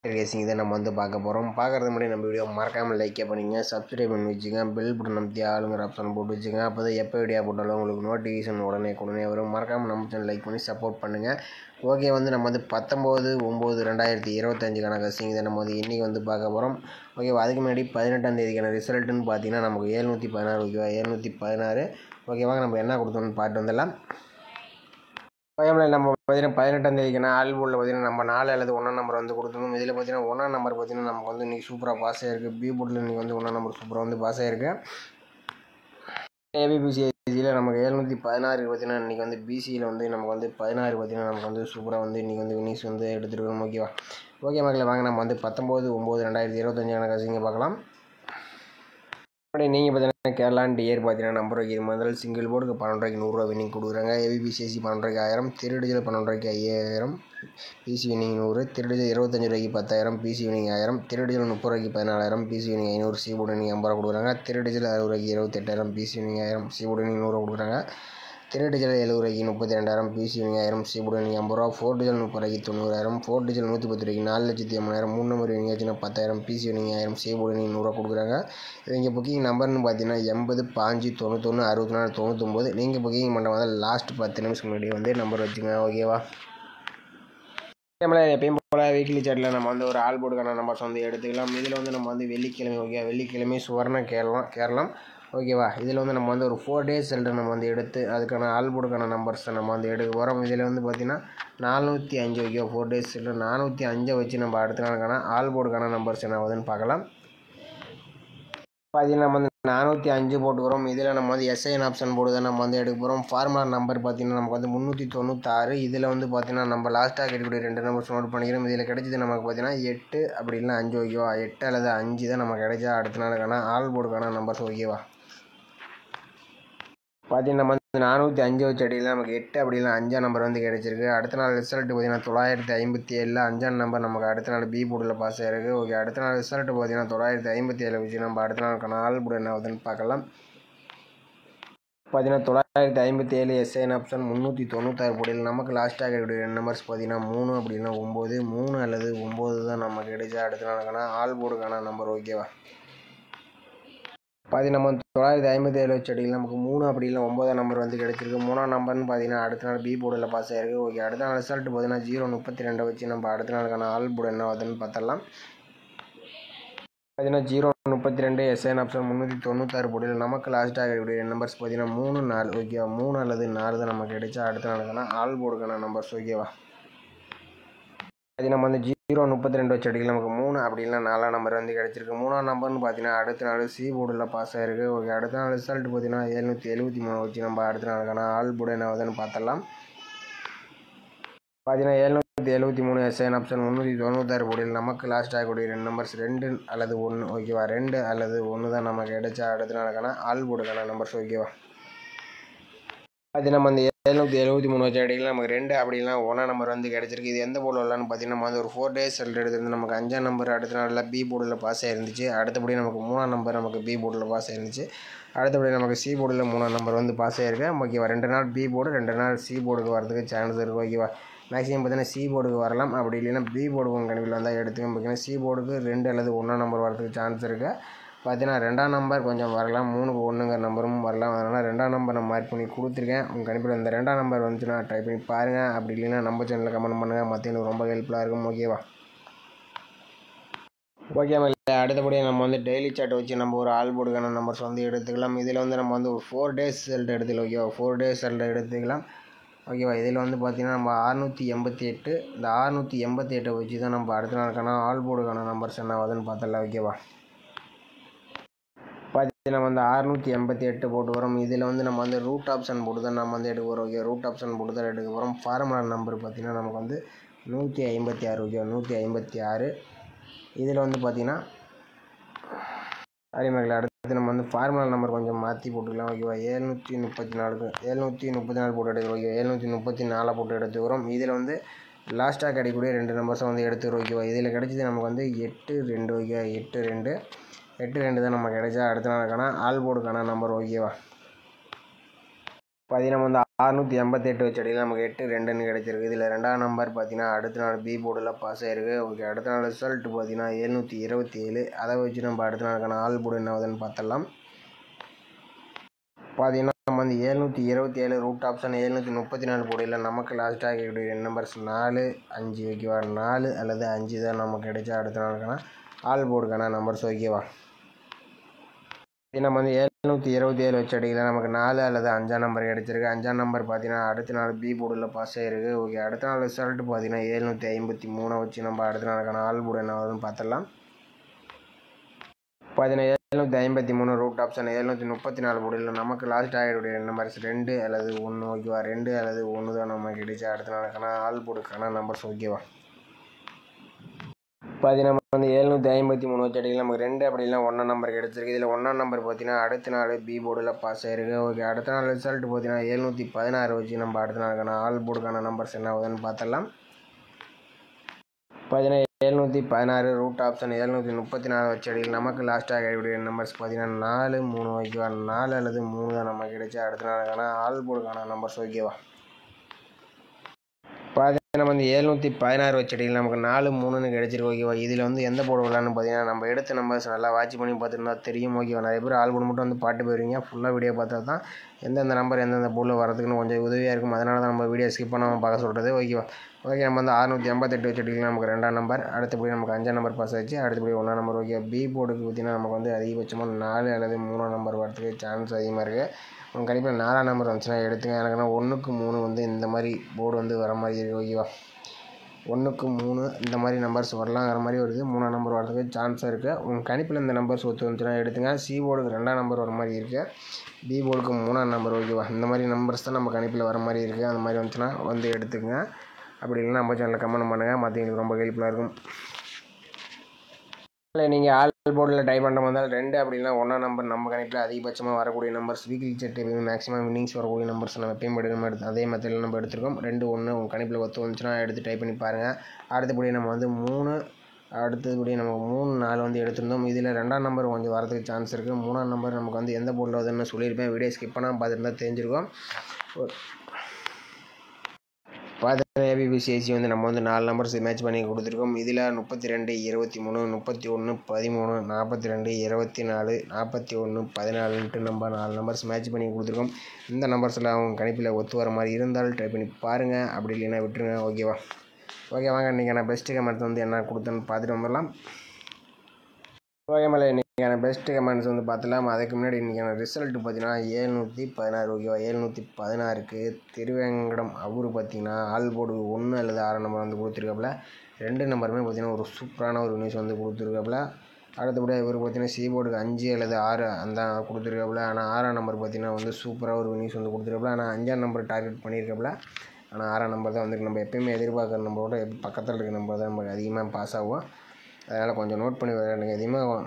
Racing தான் நம்ம வந்து பார்க்க போகிறோம். பார்க்குறது முன்னாடி நம்ம வீடியோ மறக்காமல் லைக் பண்ணிங்க, சப்ஸ்கிரைப் பண்ணி வச்சுங்க, பெல் பட்டன் நமத்தி ஆளுங்கிற ஆப்ஷன் போட்டு வச்சுங்க. அப்போ தான் எப்போ வீடியோ போட்டாலும் உங்களுக்கு நோட்டிஃபிகேஷன் உடனே வரும். மறக்காமல் நம்ம சேனல் லைக் பண்ணி சப்போர்ட் பண்ணுங்கள். ஓகே, நம்ம வந்து 19/9/2025 கசிங் தான் நம்ம வந்து இன்றைக்கி வந்து பார்க்க போகிறோம். ஓகேவா, அதுக்கு முன்னாடி 18ஆம் தேதிக்கான ரிசல்ட்டுன்னு பார்த்தீங்கன்னா நமக்கு 716. ஓகேவா, 716. ஓகேவா, நம்ம என்ன கொடுத்தோம்னு பார்த்து வந்துடலாம். நம்ம பார்த்தீங்கன்னா 18ஆம் தேதிக்கான ஆல்போர்டில் பார்த்தீங்கன்னா நம்ம 4 அல்லது 1 நம்பர் வந்து கொடுத்துருந்தோம். இதில் பார்த்தீங்கன்னா 1 நம்பர் பார்த்தீங்கன்னா நமக்கு வந்து இன்றைக்கி சூப்பராக பாஸ் ஆகிருக்கு. பி போர்டில் இன்றைக்கி வந்து 1 நம்பர் சூப்பராக வந்து பாஸ் ஆகிருக்கு. ஏபிபிசியில் நமக்கு 716 பார்த்தீங்கன்னா இன்றைக்கி வந்து பிசியில் வந்து நமக்கு வந்து 16 பார்த்தீங்கன்னா நமக்கு வந்து சூப்பராக வந்து இன்றைக்கி வந்து வினிஸ் வந்து எடுத்துருக்கோம். ஓகேவா, ஓகே மக்களை, வாங்க நம்ம வந்து 19/9/2025 கசிங்க பார்க்கலாம். நீங்கள் பார்த்தீங்கன்னா கேரளா டியர் பார்த்தீங்கன்னா நம்பர் வைக்கிற முதல் சிங்கிள் போர்டுக்கு 12 ரூபாய்க்கு 100 ரூபா வினிங் கொடுக்குறாங்க. ஏபிபிசிஎஸ்சி 12 ரூபாய்க்கு 1000, திருடிஜில் 12 ரூபாய்க்கு 5000, பிசி வினிங் 100, திருடிஜில் 25 ரூபாய்க்கு 10,000, பிசி வினிங் 1000, திருடிஜில் 30 ரூபாய்க்கு 14,000, BC winning 500, C board winning 50 ரூபா கொடுக்குறாங்க. திருடிஜில் 60 ரூபாய்க்கு 28,000, BC winning 1000, C board winning 100 ரூபா கொடுக்குறாங்க. திருடிஜில் 70 ரூபாய்க்கு 32,000, BC winning 1000, C board winning 50 ரூபா. 4 டிஜில் 30 ரூபாய்க்கு 90,000, 4 டிஜில் 110 ரூபாய்க்கு 4,80,000, 3 நம்பர் வினிங் ஆச்சுன்னா 10,000, BC winning 1000, C board winning 100 ரூபா கொடுக்குறாங்க. இவங்க புக்கிங் நம்பர்னு பார்த்தீங்கன்னா 80 5 91 64 99. நீங்கள் புக்கிங் பண்ண வந்து லாஸ்ட் 10 நிமிஷம் முன்னாடி வந்து நம்பர் வச்சுங்க. ஓகேவா, எப்பயும் போல் வீக்லி சார்ட்டில் நம்ம வந்து ஒரு ஆல்போர்டுக்கான நம்பர்ஸ் வந்து எடுத்துக்கலாம். இதில் வந்து நம்ம வந்து வெள்ளிக்கிழமை, ஓகே, வெள்ளிக்கிழமை சுவர்ண கேரளம். ஓகேவா, இதில் வந்து நம்ம வந்து ஒரு 4 டேஸ் செல்டர் நம்ம வந்து எடுத்து அதுக்கான ஆல்போர்டுக்கான நம்பர்ஸை நம்ம வந்து எடுக்க போகிறோம். இதில் வந்து பார்த்திங்கன்னா 405. ஓகே, 4 டேஸ் செல்டர் 405 வச்சு நம்ம அடுத்த நாளுக்கான ஆல்போர்டுக்கான நம்பர்ஸ் என்ன ஆகுதுன்னு பார்க்கலாம். பார்த்தீங்கன்னா நம்ம வந்து 405 போட்டுக்கிறோம். இதில் நம்ம வந்து எஸ்ஐஎன் ஆப்ஷன் போட்டு தான் நம்ம வந்து எடுக்க போகிறோம். ஃபார்முலா நம்பர் பார்த்திங்கன்னா நமக்கு வந்து 396. இதில் வந்து பார்த்திங்கன்னா நம்ம லாஸ்ட்டாக கிடைக்கக்கூடிய 2 நம்பர்ஸ் நோட் பண்ணிக்கிறோம். இதில் கிடைச்சது நமக்கு பார்த்திங்கன்னா 8 அப்படி இல்லைனா 5. ஓகேவா, 8 அல்லது 5 தான் நமக்கு கிடைச்சா அடுத்த நாளுக்கான ஆல்போர்டுக்கான நம்பர்ஸ். ஓகேவா, பார்த்தீங்கன்னா நம்ம வந்து 405 வச்சு அடியில் நமக்கு 8 அப்படி இல்லை 5ஆம் நம்பர் வந்து கிடச்சிருக்கு. அடுத்த நாள் ரிசல்ட் பார்த்தீங்கன்னா 957. 5ஆம் நம்பர் நமக்கு அடுத்த நாள் பி போர்டில் பாஸ் ஆகிருக்கு. ஓகே, அடுத்த நாள் ரிசல்ட் பார்த்தீங்கன்னா 957 வச்சு நம்ம அடுத்த நாளுக்கான ஆல்போர்டு என்ன ஆகுதுன்னு பார்க்கலாம். பார்த்தீங்கன்னா 957 எஸ்ஐஎன் ஆப்ஷன் 396 போர்டில் நமக்கு லாஸ்ட்டாக கிடைக்கக்கூடிய 2 நம்பர்ஸ் பார்த்தீங்கன்னா 3 அப்படி இல்லைனா 9. 3 அல்லது 9 தான் நமக்கு கிடைச்சா அடுத்த நாளுக்கான ஆல்போர்டுக்கான நம்பர். ஓகேவா, பார்த்தீங்கன்னா நம்ம 957 வச்சு அடியில் நமக்கு 3 அப்படி இல்லை 9ஆம் நம்பர் வந்து கிடச்சிருக்கு. 3ஆம் நம்பர்னு பார்த்தீங்கன்னா அடுத்த நாள் பி போர்டில் பாஸ் ஆகிருக்கு. ஓகே, அடுத்த நாள் ரிசல்ட் பார்த்தீங்கன்னா 032 வச்சு நம்ம அடுத்த நாளுக்கான ஆல்போர்டு என்ன ஆகுதுன்னு பார்த்தலாம். பார்த்தீங்கன்னா 032 எஸ்ஐஎன் ஆப்ஷன் 396 போர்டில் நமக்கு லாஸ்ட்டாக இருக்கக்கூடிய நம்பர்ஸ் பார்த்தீங்கன்னா 3 4. ஓகேவா, 3 அல்லது 4 தான் நமக்கு கிடைச்சா அடுத்த நாளுக்கான ஆல்போர்டுக்கான நம்பர்ஸ். ஓகேவா, அது நம்ம வந்து 032 வச்சு அடிக்கல நமக்கு 3 அப்படி இல்லை 4ஆம் நம்பர் வந்து கிடச்சிருக்கு. 3ஆம் நம்பர்னு பார்த்தீங்கன்னா அடுத்த நாள் சி போர்டில் பாஸ் ஆகிருக்கு. ஓகே, அடுத்த நாள் ரிசல்ட் பார்த்தீங்கன்னா 773 வச்சு நம்ம அடுத்த நாளுக்கான ஆல்போர்டு என்ன ஆகுதுன்னு பார்த்தலாம். பார்த்தீங்கன்னா 773 எஸ்ஐஎன் ஆப்ஷன் 396 போர்டில் நமக்கு லாஸ்ட் ஆகக்கூடிய 2 நம்பர்ஸ் 2 அல்லது 1. ஓகேவா, 2 அல்லது 1 தான் நமக்கு கிடைச்சா அடுத்த நாளுக்கான ஆல்போர்டுக்கான நம்பர்ஸ். ஓகேவா, அது நம்ம அந்த 773 வச்சு அடிக்கலாம் நமக்கு 2 அப்படி இல்லைனா 1ஆம் நம்பர் வந்து கிடச்சிருக்கு. இது எந்த போர்டில் வரலான்னு பார்த்தீங்கன்னா நம்ம வந்து ஒரு 4 டேஸ் ரிசல்ட் எடுத்துருந்து நமக்கு 5ஆம் நம்பர் அடுத்த நாளில் பி போர்டில் பாஸ் ஆகிருந்துச்சு. அடுத்தபடி நமக்கு 3ஆம் நம்பர் நமக்கு பி போர்டில் பாஸ் ஆகிருந்துச்சு. அடுத்தபடி நமக்கு சி போர்டில் 3ஆம் நம்பர் வந்து பாஸ் ஆகிருக்கு. ஓகேவா, 2 நாள் பி போர்டு 2 நாள் சி போர்டுக்கு வரதுக்கு சான்ஸ் இருக்குது. ஓகேவா, மேக்ஸிமம் பார்த்தீங்கன்னா சி போர்டுக்கு வரலாம், அப்படி இல்லைன்னா பி போர்டுக்கு உங்கள் கணிப்பில் வந்தால் எடுத்துக்கணும். பார்த்தீங்கன்னா சி போர்டுக்கு 2 அல்லது 1ஆம் நம்பர் வரதுக்கு சான்ஸ் இருக்குது. பார்த்தீங்கன்னா 2ஆம் நம்பர் கொஞ்சம் வரலாம், 3க்கு 1ங்கிற நம்பரும் வரலாம். அதனால் 2ஆம் நம்பர் நான் மார்க் பண்ணி கொடுத்துருக்கேன். உங்கள் கணிப்பில் இந்த 2ஆம் நம்பர் வந்துச்சுன்னா ட்ரை பண்ணி பாருங்கள். அப்படி இல்லைன்னா நம்ம சேனலில் கமெண்ட் பண்ணுங்கள், மற்ற எனக்கு ரொம்ப ஹெல்ப்ஃபுல்லாக இருக்கும். ஓகேவா, ஓகேவா, இல்லை அடுத்தபடியாக நம்ம வந்து டெய்லி சார்ட் வச்சு நம்ம ஒரு ஆல்போர்டுக்கான நம்பர்ஸ் வந்து எடுத்துக்கலாம். இதில் வந்து நம்ம வந்து ஒரு 4 டேஸ் ரிசல்ட் எடுத்துக்கலாம். ஓகேவா, 4 டேஸ் ரிசல்ட் எடுத்துக்கலாம். ஓகேவா, இதில் வந்து பார்த்திங்கன்னா நம்ம 688 இந்த 688 வச்சு தான் நம்ம அடுத்த நாளுக்கான ஆல்போர்டுக்கான நம்பர்ஸ் என்ன ஆகுதுன்னு பார்த்தலாம். ஓகேவா, பார்த்தீங்கன்னா நம்ம வந்து 688 போட்டு வரோம். இதில் வந்து நம்ம வந்து ரூட் ஆப்ஷன் போட்டு தான் நம்ம வந்து எடுக்க போகிறோம். ஓகே, ரூட் ஆப்ஷன் போட்டு தான் எடுக்க போகிறோம். ஃபார்முலா நம்பர் பார்த்திங்கன்னா நமக்கு வந்து 156. ஓகே, 156. இதில் வந்து பார்த்திங்கன்னா அதே மாதிரி அடுத்து நம்ம வந்து ஃபார்முலா நம்பர் கொஞ்சம் மாற்றி போட்டுக்கலாம். ஓகேவா, 734 போட்டு எடுக்கிறோம். ஓகே, 734 போட்டு எடுத்துக்கிறோம். இதில் வந்து லாஸ்ட்டாக கிடைக்கக்கூடிய 2 நம்பர்ஸை வந்து எடுத்துக்கிறோம். ஓகேவா, இதில் கிடைச்சது நமக்கு வந்து 82. ஓகே, 82 தான் நம்ம கிடைச்சா அடுத்த நாளுக்கான ஆல்போர்டுக்கான நம்பர். ஓகேவா, பார்த்தீங்கன்னா வந்து 688 வச்ச அடியில் நமக்கு 8-2ன்னு கிடச்சிருக்கு. இதில் 2ஆம் நம்பர் பார்த்தீங்கன்னா அடுத்த நாள் பி போர்டில் பாஸ் ஆகிருக்கு. ஓகே, அடுத்த நாள் ரிசல்ட் பார்த்தீங்கன்னா 727. அதை வச்சு நம்ம அடுத்த நாளுக்கான ஆல் போர்டு என்ன ஆகுதுன்னு பார்த்தலாம். பார்த்தீங்கன்னா நம்ம வந்து 727 ரூட் ஆப்ஷன் 734 போர்டில் நமக்கு லாஸ்ட்டாக கிடைக்கக்கூடிய நம்பர்ஸ் 4, 5 ஓகேவா. 4 அல்லது 5 தான் நமக்கு கிடைச்சா அடுத்த நாளுக்கான ஆல் போர்டுக்கான நம்பர்ஸ் ஓகேவா. நம்ம வந்து 727 வச்ச அடியில் நமக்கு 4 அல்லது 5ஆம் நம்பர் கிடச்சிருக்கு. 5ஆம் நம்பர் பார்த்தீங்கன்னா அடுத்த நாள் பி போர்டில் பாஸ் ஆகிருக்கு. ஓகே, அடுத்த நாள் ரிசல்ட் பார்த்தீங்கன்னா 753 வச்சு நம்ம அடுத்த நாளுக்கான ஆல் போர்டு என்ன ஆகுதுன்னு பார்த்துடலாம். பார்த்தீங்கன்னா 753 ரூட் ஆப்ஷன் 734 போர்டில் நமக்கு லாஸ்ட் ஆகிடக்கூடிய நம்பர்ஸ் 2 அல்லது 1 ஓகேவா. 2 அல்லது 1 தான் நம்ம கிடைச்சா அடுத்த நாளுக்கான ஆல் போர்டுக்கான நம்பர்ஸ் ஓகேவா. பார்த்தீங்கன்னா நம்ம வந்து 753 வச்ச அடியில் நமக்கு 2 அப்படிலாம் 1ஆம் நம்பர் கிடச்சிருக்கு. இதில் 1ஆம் நம்பர் பார்த்தீங்கன்னா அடுத்த நாள் பி போர்டில் பாஸ் ஆகிருக்கு. ஓகே, அடுத்த நாள் ரிசல்ட் பார்த்தீங்கன்னா 716 வச்சு நம்ம அடுத்த நாளுக்கான ஆல் போர்டுக்கான நம்பர்ஸ் என்ன ஆகுதுன்னு பார்த்துடலாம். பார்த்தீங்கன்னா 716 ரூட் ஆப்ஷன் 734 வச்ச அடியில் நமக்கு லாஸ்ட்டாக கிடைக்கக்கூடிய நம்பர்ஸ் பார்த்தீங்கன்னா 4, 3 ஓகேவா. 4 அல்லது 3 தான் நம்ம கிடைச்சா அடுத்த நாளுக்கான ஆல் போர்டுக்கான நம்பர்ஸ் ஓகேவா. பார்த்தீங்கன்னா நம்ம வந்து 716 வச்ச அடியில் நமக்கு 4, 3ன்னு கிடச்சிருக்கு ஓகேவா. இதில் வந்து எந்த போர்டு விடலான்னு பார்த்தீங்கன்னா நம்ம எடுத்த நம்பர்ஸ் நல்லா வாட்ச் பண்ணி பார்த்துருந்தா தெரியும் ஓகேவா. நிறைய பேர் ஆல் போர்டு மட்டும் வந்து பாட்டு போயிருவீங்க. ஃபுல்லாக வீடியோ பார்த்தா தான் எந்தெந்த நம்பர் எந்தெந்த போர்டில் வரதுக்குன்னு கொஞ்சம் உதவியாக இருக்கும். அதனால தான் நம்ம வீடியோ ஸ்கிப் பண்ணாமல் பார்க்க சொல்கிறது ஓகேவா. ஓகே, நம்ம வந்து 688 வச்ச அடியில் நமக்கு 2ஆம் நம்பர், அடுத்தபடி நமக்கு 5ஆம் நம்பர் பாஸ் ஆச்சு, அடுத்தபடி 1ஆம் நம்பர் ஓகே. பி போர்டுக்கு பார்த்தீங்கன்னா நமக்கு வந்து அதிகபட்சமாக 4 அல்லது 3ஆம் நம்பர் வரதுக்கு சான்ஸ் அதிகமாக இருக்குது. உங்கள் கண்டிப்பாக 4ஆம் நம்பர் வந்துச்சுன்னா எடுத்துங்க. எனக்குன்னா 1க்கு 3 வந்து இந்த மாதிரி போர்டு வந்து வர மாதிரி இருக்குது ஓகேவா. 1க்கு 3 இந்த மாதிரி நம்பர்ஸ் வரலாங்கிற மாதிரி வருது. 3ஆம் நம்பர் வரதுக்கு சான்ஸாக இருக்குது. உங்கள் கணிப்பில் இந்த நம்பர்ஸ் ஒத்து வந்துச்சுன்னா எடுத்துங்க. சி போர்டுக்கு 2ஆம் நம்பர் வர மாதிரி இருக்குது. பி போர்டுக்கு 3ஆம் நம்பர் ஓகேவா. இந்த மாதிரி நம்பர்ஸ் தான் நம்ம கணிப்பில் வர மாதிரி இருக்குது. அந்த மாதிரி வந்துச்சுன்னா வந்து எடுத்துக்கங்க. அப்படி இல்லைன்னா நம்ம சேனலில் கமெண்ட் பண்ணுங்கள். மற்றவங்களுக்கு ரொம்ப ஹெல்ப்ஃபுல்லாக இருக்கும். இல்லை நீங்கள் ஆல் போர்டில் டைப் பண்ணுற மாதிரி 2 அப்படின்னா 1ஆம் நம்பர் நம்ம கணிப்பில் அதிகபட்சமாக வரக்கூடிய நம்பர்ஸ். வீக்லி செட் எப்பயுமே மேக்ஸிமம் வின்னிங்ஸ் வரக்கூடிய நம்பர்ஸ் நம்ம எப்பயும் எடுத்து அதே மெத்தடில் நம்ம எடுத்துருக்கோம். 2, 1 உங்கள் கணிப்பில் ஒத்து வந்துச்சுன்னா எடுத்து டைப் பண்ணி பாருங்கள். அடுத்தபடி நம்ம வந்து 3, அடுத்தபடி நம்ம 3, 4 வந்து எடுத்திருந்தோம். இதில் 2ஆம் நம்பர் கொஞ்சம் வரதுக்கு சான்ஸ் இருக்குது. 3ஆம் நம்பர் நமக்கு வந்து எந்த போர்டில் வருதுன்னு சொல்லியிருப்பேன். வீடியோ ஸ்கிப் பண்ணாமல் பார்த்துருந்தா தெரிஞ்சிருக்கும். பார்த்தீங்கன்னா ஏபிபிசிஐசி வந்து நம்ம வந்து 4 நம்பர்ஸ் மேட்ச் பண்ணி கொடுத்துருக்கோம். இதில் 32, 23, 31, 13, 42, 24, 41, 14ன்ட்டு நம்ம 4 நம்பர்ஸ் மேட்ச் பண்ணி கொடுத்துருக்கோம். இந்த நம்பர்ஸில் அவங்க கணிப்பில் ஒத்து வர மாதிரி இருந்தாலும் ட்ரை பண்ணி பாருங்கள். அப்படி இல்லைன்னா விட்டுருங்க ஓகேவா. ஓகே, வாங்க இன்றைக்கி நான் பெஸ்ட்டு கமெண்ட்ஸ் வந்து என்ன கொடுத்தேன்னு பார்த்துட்டு வந்துடலாம். ஓகே மேலே இன்றைக்கான பெஸ்ட்டு கமெண்ட்ஸ் வந்து பார்த்துலாம். அதுக்கு முன்னாடி இன்றைக்கான ரிசல்ட் பார்த்தீங்கன்னா 716 ஓகேவா. 716க்கு திருவேங்கடம் அவரு பார்த்தீங்கன்னா ஆல் போர்டு 1 அல்லது 6 நம்பர் வந்து கொடுத்துருக்காப்புல. 2 நம்பருமே பார்த்தீங்கன்னா ஒரு சூப்பரான ஒரு நியூஸ் வந்து கொடுத்துருக்காப்புல. அடுத்தபடியாக இவர் பார்த்தீங்கன்னா சி போர்டுக்கு 5 அல்லது 6 அந்த கொடுத்துருக்காப்புல. ஆனால் 6ஆம் நம்பர் பார்த்தீங்கன்னா வந்து சூப்பராக ஒரு நியூஸ் வந்து கொடுத்துருக்காப்புல. ஆனால் 5ஆம் நம்பர் டார்கெட் பண்ணியிருக்காப்புல. ஆனால் 6ஆம் நம்பர் தான் வந்து நம்ம எப்பயுமே எதிர்பார்க்குற நம்பரோட பக்கத்தில் இருக்க நம்பர் தான் நமக்கு அதிகமாக பாஸ் ஆகும். அதனால் கொஞ்சம் நோட் பண்ணி எனக்கு அதிகமாக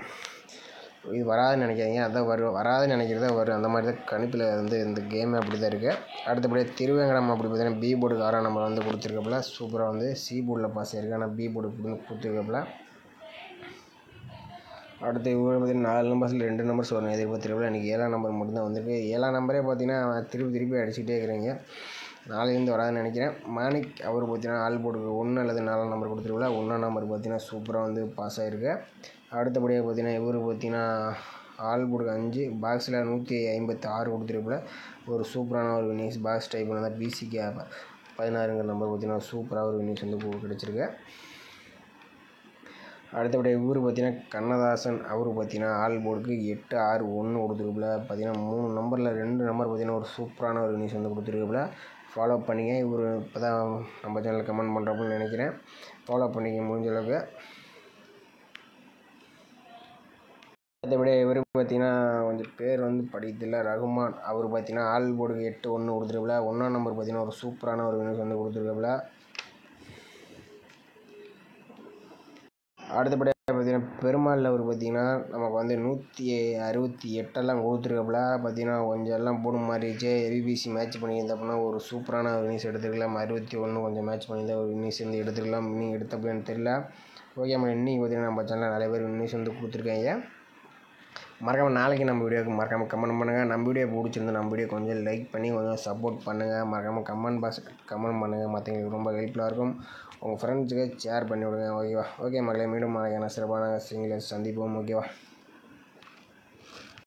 இது வராதுன்னு நினைக்காதீங்க. அதான் வராதுன்னு நினைக்கிறதா வரும். அந்த மாதிரி தான் கணிப்பில் வந்து இந்த கேமே அப்படி தான் இருக்குது. அடுத்தபடியாக திருவேங்கடம் அப்படி பார்த்தீங்கன்னா பி போர்டுக்கு 6ஆம் நம்பர் வந்து கொடுத்துருக்காப்புல. சூப்பராக வந்து சி போர்டில் பாஸ் ஆகிருக்கு. ஆனால் பி போர்டுக்கு கொடுத்துருக்காப்புல. அடுத்து இவங்க பார்த்தீங்கன்னா 4 நம்பர்ஸில் 2 நம்பர்ஸ் வரணும் எதிர்பார்த்துருக்காப்புல. இன்றைக்கி 7ஆம் நம்பர் மட்டும்தான் வந்திருக்கு. 7ஆம் நம்பரே பார்த்தீங்கன்னா திருப்பி அடிச்சுக்கிட்டே இருக்கிறீங்க. 4லேருந்து வராதுன்னு நினைக்கிறேன். மாணிக் அவர் பார்த்தீங்கன்னா ஆல் போர்டுக்கு 1 அல்லது 4ஆம் நம்பர் கொடுத்துருக்கல. 1ஆம் நம்பர் பார்த்தீங்கன்னா சூப்பராக வந்து பாஸ் ஆகிருக்கு. அடுத்தபடியாக பார்த்தீங்கன்னா இவர் பார்த்தீங்கன்னா ஆல் போர்டுக்கு 5 பாக்ஸில் 156 கொடுத்துருக்கல. ஒரு சூப்பரான ஒரு வினிங்ஸ் பாக்ஸ் டைப் பண்ணால் பிசிக்கு 16ங்கிற நம்பர் பார்த்தீங்கன்னா சூப்பராக ஒரு வினிங்ஸ் வந்து கிடச்சிருக்கு. அடுத்தபடியாக இவர் பார்த்தீங்கன்னா கண்ணதாசன் அவர் பார்த்தீங்கன்னா ஆல் போர்டுக்கு 861 கொடுத்துருக்குல. பார்த்தீங்கன்னா 3 நம்பரில் 2 நம்பர் பார்த்தீங்கன்னா ஒரு சூப்பரான ஒரு நியூஸ் வந்து கொடுத்துருக்குல. ஃபாலோ பண்ணிங்க. இவர் இப்போ தான் நம்ம சேனலில் கமெண்ட் பண்ணுறப்பன்னு நினைக்கிறேன். ஃபாலோ பண்ணிக்க முடிஞ்ச அளவுக்கு. அடுத்தபடியாக இவர் பார்த்தீங்கன்னா கொஞ்சம் பேர் வந்து படிக்கல ரகுமான் அவர் பார்த்தீங்கன்னா ஆல் போர்டுக்கு 8-1 கொடுத்துருக்குல. 1ஆம் நம்பர் பார்த்தீங்கன்னா ஒரு சூப்பரான ஒரு நியூஸ் வந்து கொடுத்துருக்குல. அடுத்தபடியாக பார்த்தீங்கன்னா பெருமாள் அவர் பார்த்தீங்கன்னா நமக்கு வந்து 168 கொடுத்துருக்காப்புல. பார்த்தீங்கன்னா கொஞ்சம் எல்லாம் போடும் மாறிடுச்சு. ஏபிபிசி மேட்ச் பண்ணியிருந்தப்பனா ஒரு சூப்பரான ஒரு நியூஸ் எடுத்துக்கலாம். 61 கொஞ்சம் மேட்ச் பண்ணியிருந்தா ஒரு நியூஸ் வந்து எடுத்துக்கலாம். இன்னும் எடுத்தப்படின்னு தெரியல. ஓகே, நம்ம இன்றைக்கி பார்த்தீங்கன்னா நம்ம சேனலில் நிறைய பேர் நியூஸ் வந்து கொடுத்துருக்காங்க. மறக்காமல் நாளைக்கு நம்ம வீடியோவுக்கு மறக்காமல் கமெண்ட் பண்ணுங்கள். நம்ம வீடியோ பிடிச்சிருந்து நம்ம வீடியோ கொஞ்சம் லைக் பண்ணி கொஞ்சம் சப்போர்ட் பண்ணுங்கள். மறக்காமல் கமெண்ட் பண்ணுங்கள். மற்றவங்களுக்கு ரொம்ப ஹெல்ப்ஃபுல்லாக இருக்கும். உங்கள் ஃப்ரெண்ட்ஸுக்கு ஷேர் பண்ணி விடுங்க. ஓகேவா? ஓகே மக்களே, மீண்டும் நாளைக்கான சிறப்பான சிங்கிளை சந்திப்போம். ஓகேவா?